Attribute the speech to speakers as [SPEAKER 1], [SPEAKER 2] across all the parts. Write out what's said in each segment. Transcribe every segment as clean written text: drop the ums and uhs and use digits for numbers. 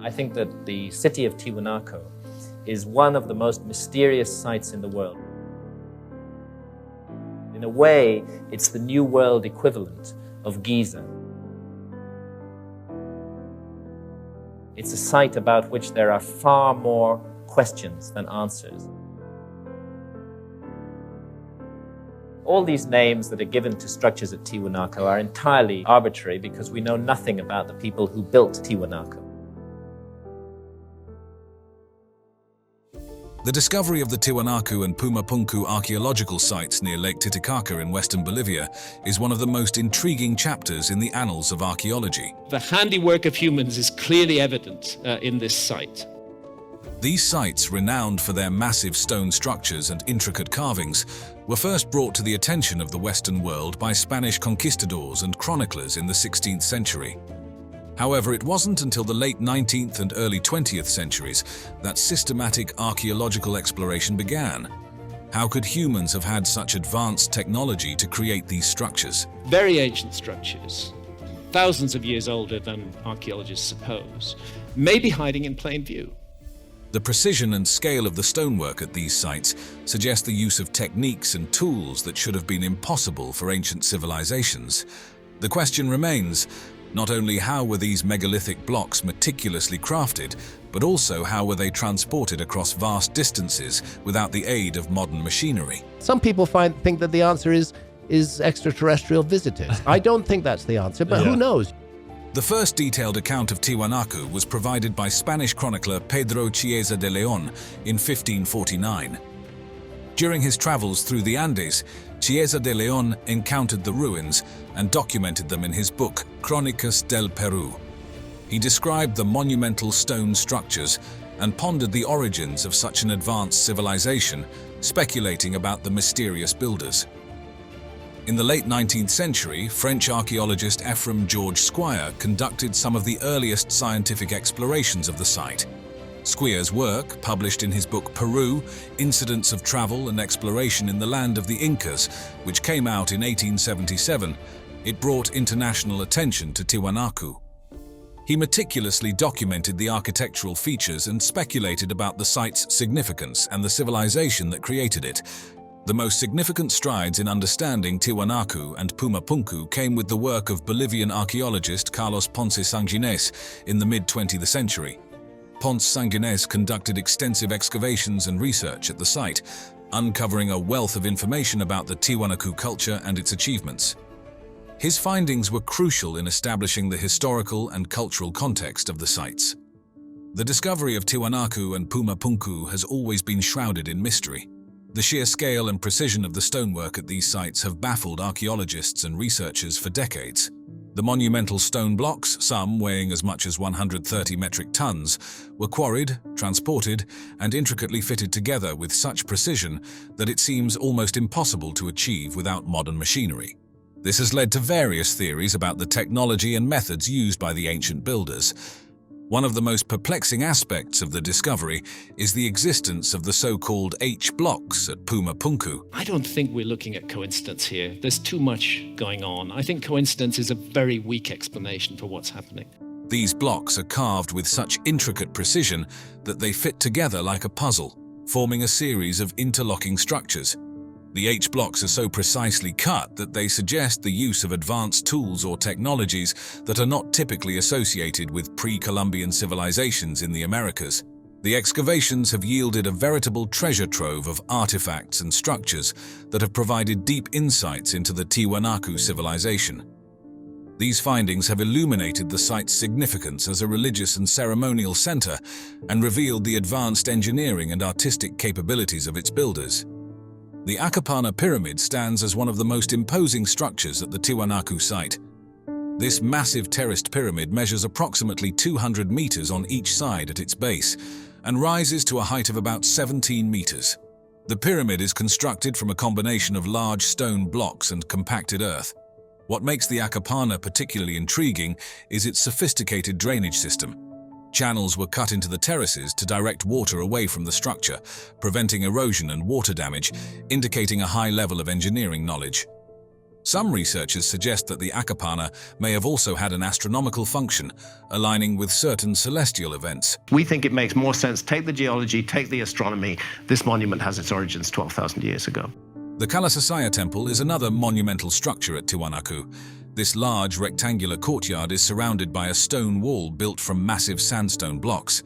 [SPEAKER 1] I think that the city of Tiwanaku is one of the most mysterious sites in the world. In a way, it's the New World equivalent of Giza. It's a site about which there are far more questions than answers. All these names that are given to structures at Tiwanaku are entirely arbitrary because we know nothing about the people who built Tiwanaku.
[SPEAKER 2] The discovery of the Tiwanaku and Puma Punku archaeological sites near Lake Titicaca in western Bolivia is one of the most intriguing chapters in the annals of archaeology.
[SPEAKER 3] The handiwork of humans is clearly evident in this site.
[SPEAKER 2] These sites, renowned for their massive stone structures and intricate carvings, were first brought to the attention of the Western world by Spanish conquistadors and chroniclers in the 16th century. However, it wasn't until the late 19th and early 20th centuries that systematic archaeological exploration began. How could humans have had such advanced technology to create these structures?
[SPEAKER 3] Very ancient structures, thousands of years older than archaeologists suppose, may be hiding in plain view.
[SPEAKER 2] The precision and scale of the stonework at these sites suggest the use of techniques and tools that should have been impossible for ancient civilizations. The question remains, not only how were these megalithic blocks meticulously crafted, but also how were they transported across vast distances without the aid of modern machinery?
[SPEAKER 4] Some people think that the answer is extraterrestrial visitors. I don't think that's the answer, but who knows?
[SPEAKER 2] The first detailed account of Tiwanaku was provided by Spanish chronicler Pedro Chiesa de León in 1549. During his travels through the Andes, Chiesa de León encountered the ruins and documented them in his book Crónicas del Perú. He described the monumental stone structures and pondered the origins of such an advanced civilization, speculating about the mysterious builders. In the late 19th century, French archaeologist Ephraim George Squier conducted some of the earliest scientific explorations of the site. Squier's work, published in his book Peru, Incidents of Travel and Exploration in the Land of the Incas, which came out in 1877, it brought international attention to Tiwanaku. He meticulously documented the architectural features and speculated about the site's significance and the civilization that created it. The most significant strides in understanding Tiwanaku and Puma Punku came with the work of Bolivian archaeologist Carlos Ponce Sanguinés in the mid-20th century. Ponce Sanguinés conducted extensive excavations and research at the site, uncovering a wealth of information about the Tiwanaku culture and its achievements. His findings were crucial in establishing the historical and cultural context of the sites. The discovery of Tiwanaku and Puma Punku has always been shrouded in mystery. The sheer scale and precision of the stonework at these sites have baffled archaeologists and researchers for decades. The monumental stone blocks, some weighing as much as 130 metric tons, were quarried, transported, and intricately fitted together with such precision that it seems almost impossible to achieve without modern machinery. This has led to various theories about the technology and methods used by the ancient builders. One of the most perplexing aspects of the discovery is the existence of the so-called H-blocks at Puma Punku.
[SPEAKER 3] I don't think we're looking at coincidence here. There's too much going on. I think coincidence is a very weak explanation for what's happening.
[SPEAKER 2] These blocks are carved with such intricate precision that they fit together like a puzzle, forming a series of interlocking structures. The H-blocks are so precisely cut that they suggest the use of advanced tools or technologies that are not typically associated with pre-Columbian civilizations in the Americas. The excavations have yielded a veritable treasure trove of artifacts and structures that have provided deep insights into the Tiwanaku civilization. These findings have illuminated the site's significance as a religious and ceremonial center and revealed the advanced engineering and artistic capabilities of its builders. The Acapana Pyramid stands as one of the most imposing structures at the Tiwanaku site. This massive terraced pyramid measures approximately 200 meters on each side at its base and rises to a height of about 17 meters. The pyramid is constructed from a combination of large stone blocks and compacted earth. What makes the Acapana particularly intriguing is its sophisticated drainage system. Channels were cut into the terraces to direct water away from the structure, preventing erosion and water damage, indicating a high level of engineering knowledge. Some researchers suggest that the Akapana may have also had an astronomical function, aligning with certain celestial events.
[SPEAKER 5] We think it makes more sense. Take the geology, take the astronomy. This monument has its origins 12,000 years ago.
[SPEAKER 2] The Kalasasaya Temple is another monumental structure at Tiwanaku. This large rectangular courtyard is surrounded by a stone wall built from massive sandstone blocks.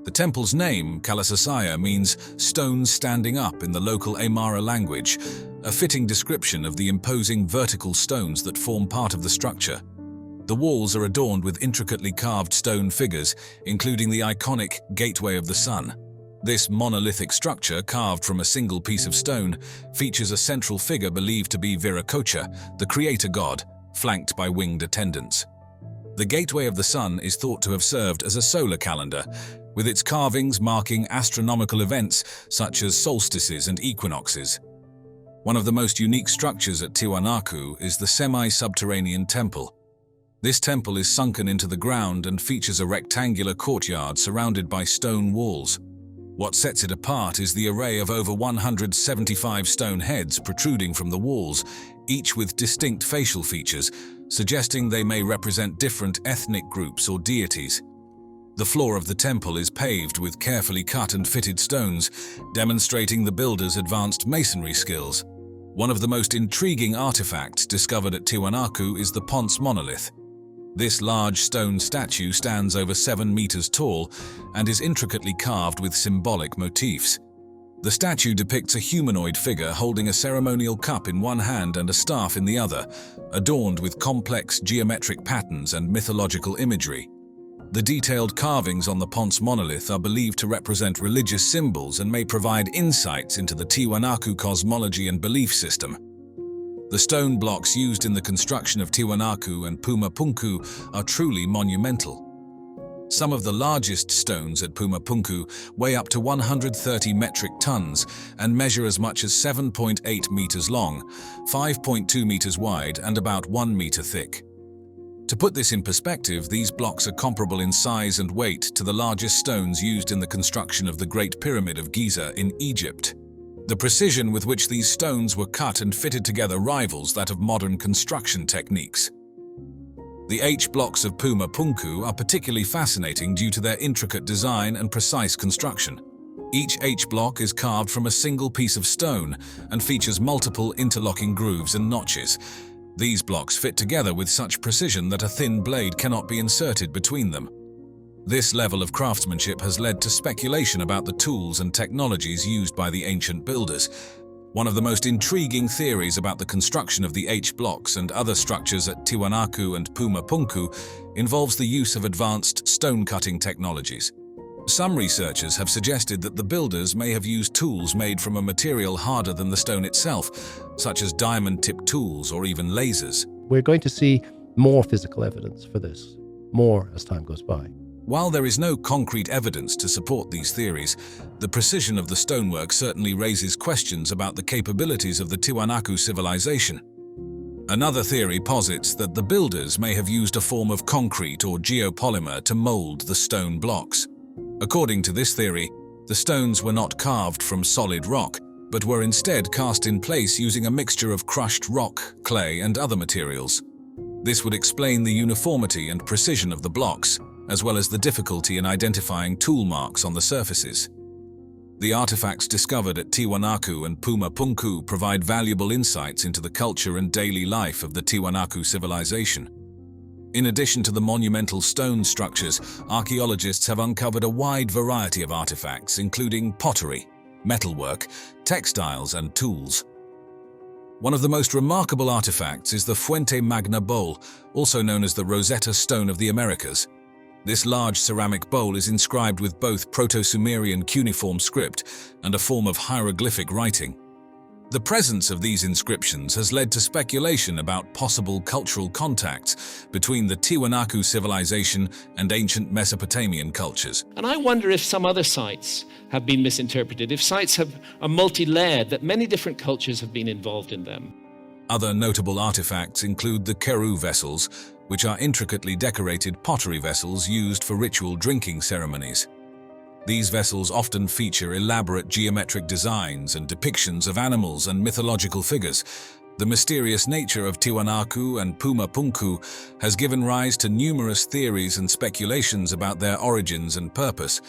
[SPEAKER 2] The temple's name, Kalasasaya, means stones standing up in the local Aymara language, a fitting description of the imposing vertical stones that form part of the structure. The walls are adorned with intricately carved stone figures, including the iconic Gateway of the Sun. This monolithic structure, carved from a single piece of stone, features a central figure believed to be Viracocha, the creator god, flanked by winged attendants. The Gateway of the Sun is thought to have served as a solar calendar, with its carvings marking astronomical events such as solstices and equinoxes. One of the most unique structures at Tiwanaku is the semi-subterranean temple. This temple is sunken into the ground and features a rectangular courtyard surrounded by stone walls. What sets it apart is the array of over 175 stone heads protruding from the walls, each with distinct facial features, suggesting they may represent different ethnic groups or deities. The floor of the temple is paved with carefully cut and fitted stones, demonstrating the builders' advanced masonry skills. One of the most intriguing artifacts discovered at Tiwanaku is the Ponce monolith. This large stone statue stands over 7 meters tall and is intricately carved with symbolic motifs. The statue depicts a humanoid figure holding a ceremonial cup in one hand and a staff in the other, adorned with complex geometric patterns and mythological imagery. The detailed carvings on the Ponce monolith are believed to represent religious symbols and may provide insights into the Tiwanaku cosmology and belief system. The stone blocks used in the construction of Tiwanaku and Puma Punku are truly monumental. Some of the largest stones at Puma Punku weigh up to 130 metric tons and measure as much as 7.8 meters long, 5.2 meters wide, and about 1 meter thick. To put this in perspective, these blocks are comparable in size and weight to the largest stones used in the construction of the Great Pyramid of Giza in Egypt. The precision with which these stones were cut and fitted together rivals that of modern construction techniques. The H-blocks of Puma Punku are particularly fascinating due to their intricate design and precise construction. Each H-block is carved from a single piece of stone and features multiple interlocking grooves and notches. These blocks fit together with such precision that a thin blade cannot be inserted between them. This level of craftsmanship has led to speculation about the tools and technologies used by the ancient builders. One of the most intriguing theories about the construction of the H-blocks and other structures at Tiwanaku and Puma Punku involves the use of advanced stone-cutting technologies. Some researchers have suggested that the builders may have used tools made from a material harder than the stone itself, such as diamond-tipped tools or even lasers.
[SPEAKER 4] We're going to see more physical evidence for this, more as time goes by.
[SPEAKER 2] While there is no concrete evidence to support these theories, the precision of the stonework certainly raises questions about the capabilities of the Tiwanaku civilization. Another theory posits that the builders may have used a form of concrete or geopolymer to mold the stone blocks. According to this theory, the stones were not carved from solid rock, but were instead cast in place using a mixture of crushed rock, clay, and other materials. This would explain the uniformity and precision of the blocks, as well as the difficulty in identifying tool marks on the surfaces. The artifacts discovered at Tiwanaku and Puma Punku provide valuable insights into the culture and daily life of the Tiwanaku civilization. In addition to the monumental stone structures, archaeologists have uncovered a wide variety of artifacts, including pottery, metalwork, textiles, and tools. One of the most remarkable artifacts is the Fuente Magna bowl, also known as the Rosetta Stone of the Americas. This large ceramic bowl is inscribed with both Proto-Sumerian cuneiform script and a form of hieroglyphic writing. The presence of these inscriptions has led to speculation about possible cultural contacts between the Tiwanaku civilization and ancient Mesopotamian cultures.
[SPEAKER 3] And I wonder if some other sites have been misinterpreted, if sites are multi-layered, that many different cultures have been involved in them.
[SPEAKER 2] Other notable artifacts include the Keru vessels, which are intricately decorated pottery vessels used for ritual drinking ceremonies. These vessels often feature elaborate geometric designs and depictions of animals and mythological figures. The mysterious nature of Tiwanaku and Puma Punku has given rise to numerous theories and speculations about their origins and purpose.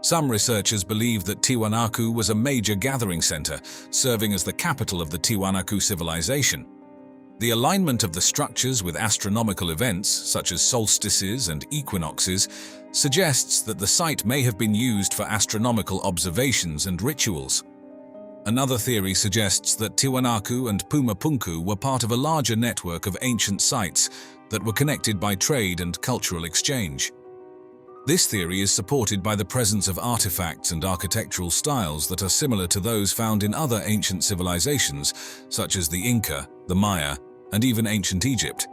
[SPEAKER 2] Some researchers believe that Tiwanaku was a major gathering center, serving as the capital of the Tiwanaku civilization. The alignment of the structures with astronomical events, such as solstices and equinoxes, suggests that the site may have been used for astronomical observations and rituals. Another theory suggests that Tiwanaku and Puma Punku were part of a larger network of ancient sites that were connected by trade and cultural exchange. This theory is supported by the presence of artifacts and architectural styles that are similar to those found in other ancient civilizations, such as the Inca, the Maya, and even ancient Egypt.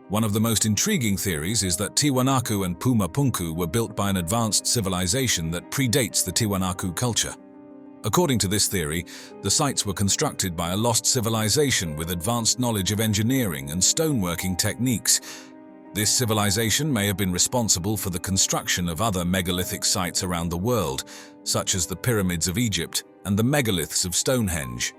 [SPEAKER 2] One of the most intriguing theories is that Tiwanaku and Puma Punku were built by an advanced civilization that predates the Tiwanaku culture. According to this theory, the sites were constructed by a lost civilization with advanced knowledge of engineering and stoneworking techniques. This civilization may have been responsible for the construction of other megalithic sites around the world, such as the pyramids of Egypt and the megaliths of Stonehenge.